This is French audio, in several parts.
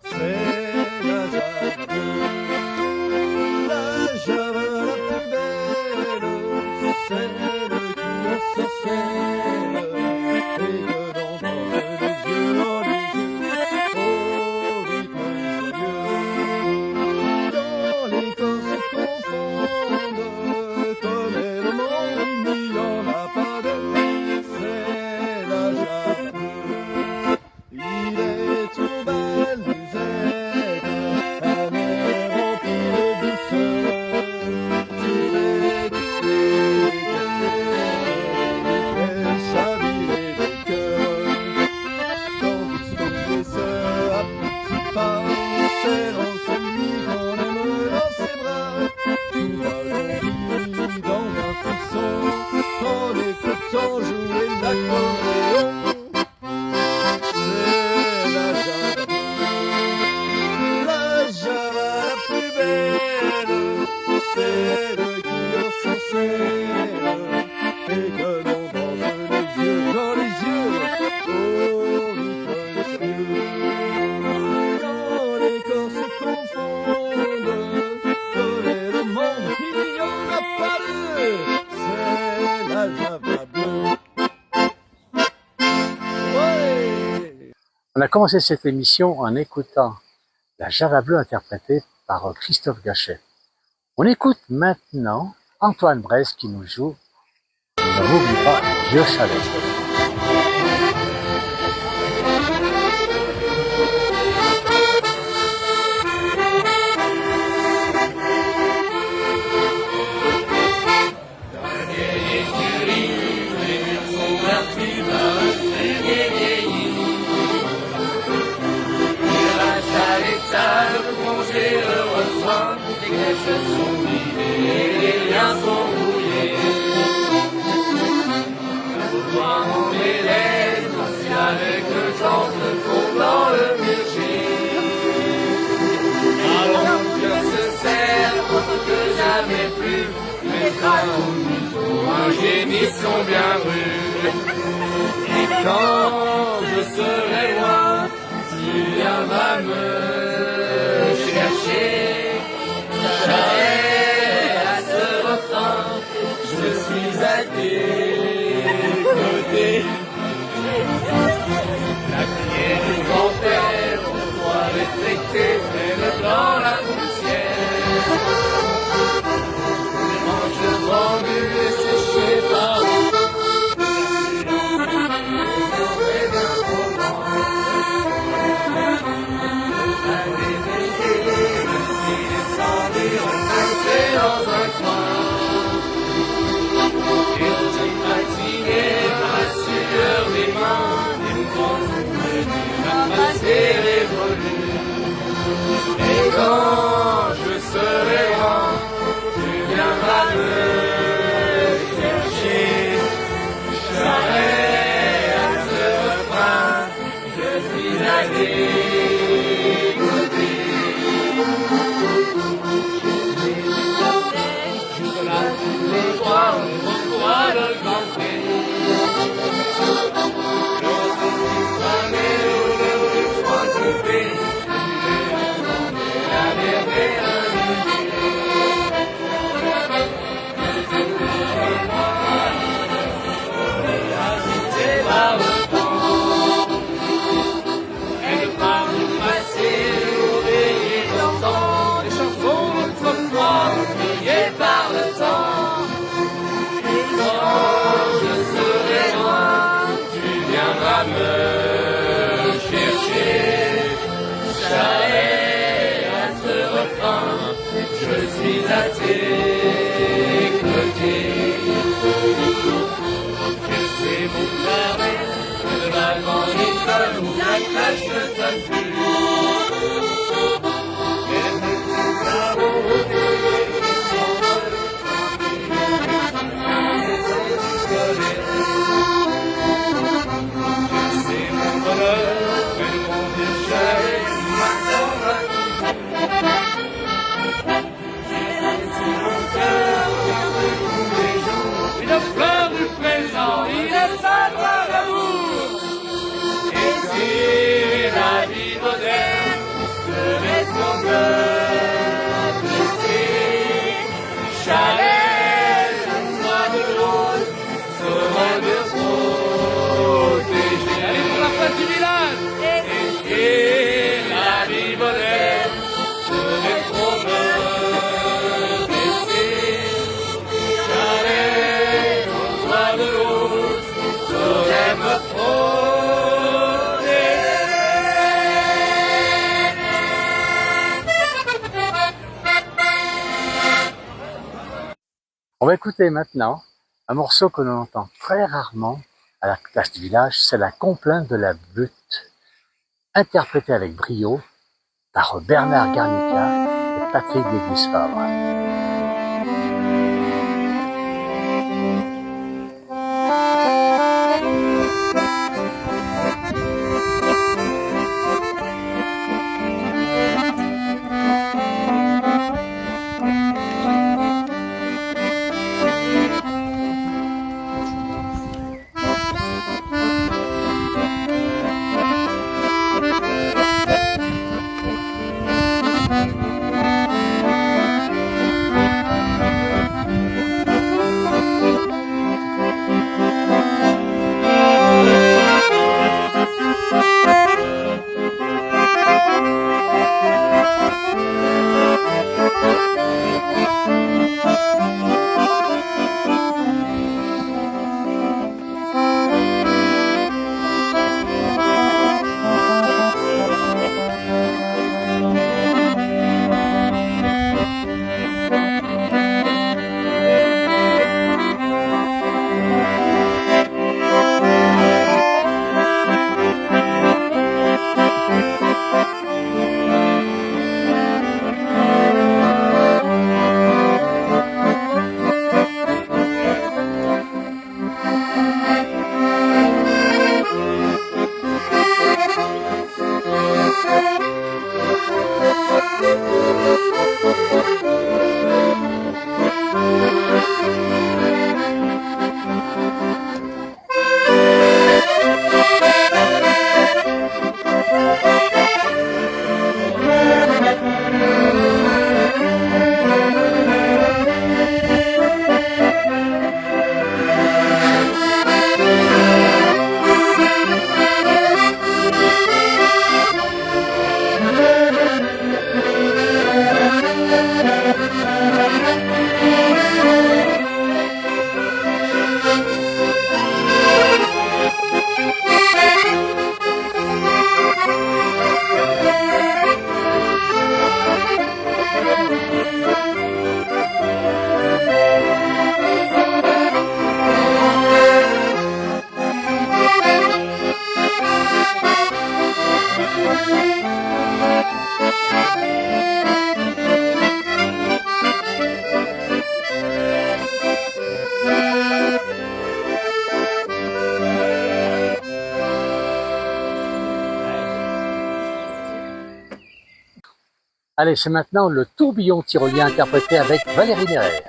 C'est la Java bleue, la Java la plus belle, celle qui ensorcelle et que l'on danse les yeux dans les yeux, au rythme joyeux. Quand les corps se confondent, comme est le monde, il n'y en a pas deux, c'est la Java bleue. Il est tout bal des ailes, un air rempli de douceur, qui fait couler les cœurs, qui fait chavirer les cœurs. Tandis qu'on descend à petits pas, serrant celui qu'on aime dans ses bras, tout va dans un frisson, en écoutant jouer l'accordéon. Celle qui ensorcelle et que l'on danse les yeux dans les yeux, au rythme joyeux. Quand les corps se confondent, comme est le monde, il n'y en a pas deux, c'est la Java bleue. Ouais. On a commencé cette émission en écoutant la Java bleue interprétée par Christophe Gachet. On écoute maintenant Antoine Bresse qui nous joue Ne m'oublie pas, vieux chalet. Avec le temps se fond dans le murgé. Alors mon cœur se serre, autant que jamais plus, mettra son museau, un gémisson bien rude. Et quand je serai loin, tu viendras me chercher. J'arrête à ce refrain, je suis à tes côtés. La prière du grand-père, on doit respecter, traîne dans la poussière. Les manches tendues et séchées par dans un coin. Et tu fatigué, ma sueur des mains, des mouvements passer révolu. Et quand je serai loin, tu viendras me chercher. J'arrête à ce refrain, je suis à tes côtés. Juste là, sur le toit, on voit le grand prix. Me chercher, j'arrête à ce refrain, je suis à tes côtés. Je sais mon carré, le bal en école où la cloche ne sonne plus. Les petits travaux qui s'envolent, une fleur du présent, il est sa gloire d'amour. Et si la vie Et si la vie volait, serait trop me blesser. J'allais au toit de l'autre, saurais me protéger. On va écouter maintenant un morceau que l'on entend très rarement à la place du village, c'est la complainte de la butte, interprétée avec brio par Bernard Garnica et Patrick Dégus-Favre. Allez, c'est maintenant le tourbillon tyrolien interprété avec Valérie Néret.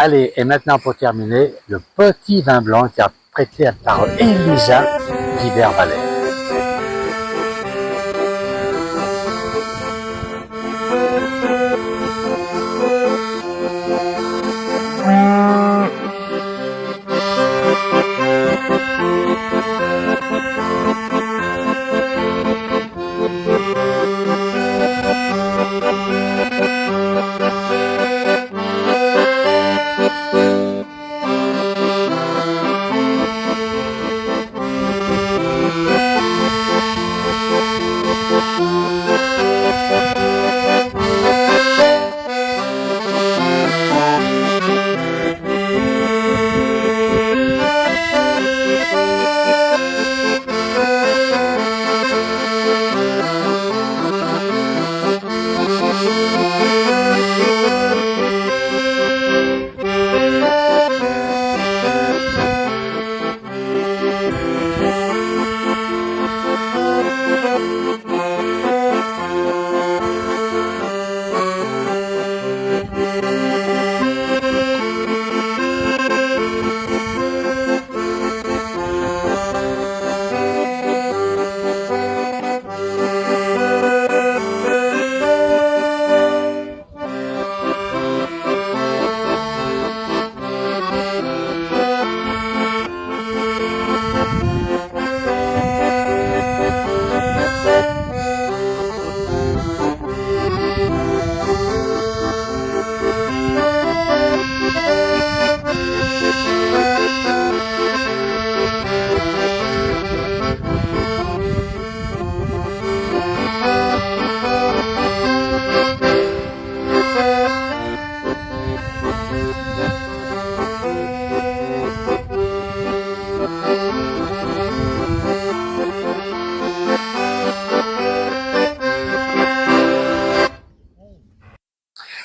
Allez, et maintenant pour terminer, le petit vin blanc interprété par Elisa Guibert-Vallet.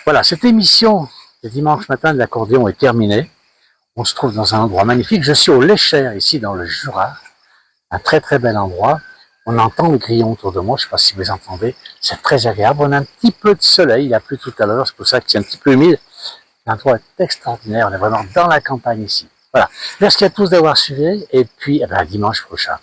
Voilà, cette émission de dimanche matin de l'accordéon est terminée. On se trouve dans un endroit magnifique. Je suis au Léchère, ici dans le Jura. Un très très bel endroit. On entend le grillon autour de moi, je ne sais pas si vous entendez. C'est très agréable. On a un petit peu de soleil, il a plu tout à l'heure, c'est pour ça que c'est un petit peu humide. L'endroit est extraordinaire, on est vraiment dans la campagne ici. Voilà. Merci à tous d'avoir suivi et puis à dimanche prochain.